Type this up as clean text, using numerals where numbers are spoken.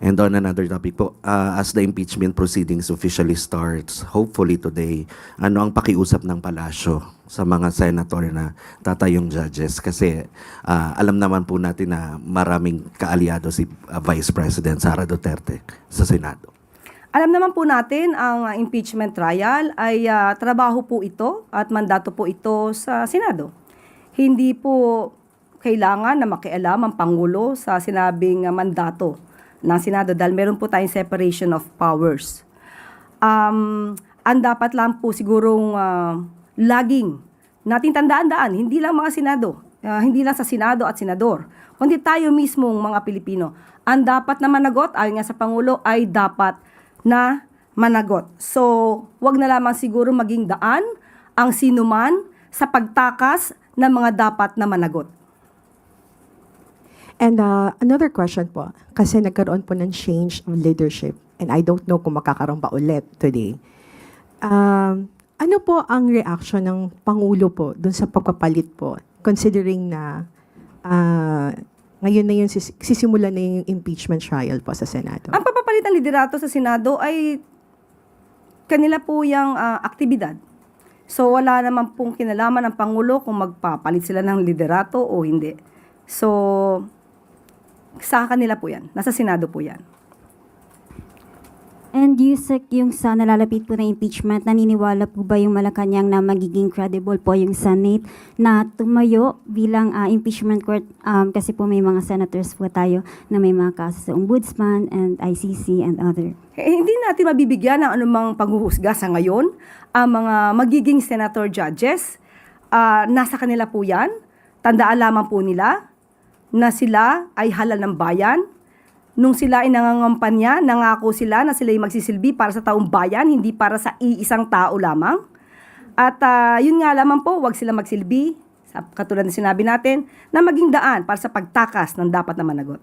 And on another topic po, as the impeachment proceedings officially starts, hopefully today, ano ang pakiusap ng palasyo sa mga senator na tatayong judges? Kasi alam naman po natin na maraming kaalyado si Vice President Sara Duterte sa Senado. Alam naman po natin ang impeachment trial ay trabaho po ito at mandato po ito sa Senado. Hindi po kailangan na makialam ang Pangulo sa sinabing mandato ng Senado dahil meron po tayong separation of powers. Ang dapat lang po sigurong laging natin tandaan-daan, hindi lang mga Senado, hindi lang sa Senado at Senador, kundi tayo mismong mga Pilipino. Ang dapat na managot, ayon nga sa Pangulo, ay dapat na managot. So, wag na lamang siguro maging daan ang sinuman sa pagtakas ng mga dapat na managot. And another question po, kasi nagkaroon po ng change of leadership and I don't know kung makakaroon pa ulit today. Ano po ang reaction ng Pangulo po dun sa pagpapalit po, considering na ngayon na yung sisimulan na yung impeachment trial po sa Senado? Ang papapalit ng liderato sa Senado ay kanila po yung aktibidad. So wala naman pong kinalaman ng Pangulo kung magpapalit sila ng liderato o hindi. So sa kanila po yan. Nasa Senado po yan. And Yusek, yung sa nalalapit po na impeachment, naniniwala po ba yung Malacanang na magiging credible po yung Senate na tumayo bilang impeachment court? Kasi po may mga senators po tayo na may mga kaso sa Ombudsman and ICC and other. Hindi natin mabibigyan ng anumang paghuhusga sa ngayon. Ang mga magiging senator judges, nasa kanila po yan. Tandaan lamang po nila na sila ay halal ng bayan. Nung sila ay nangangampanya, nangako sila na sila ay magsisilbi para sa taong bayan, hindi para sa iisang tao lamang. At yun nga lamang po, wag sila magsilbi, katulad na sinabi natin, na maging daan para sa pagtakas ng dapat na managot.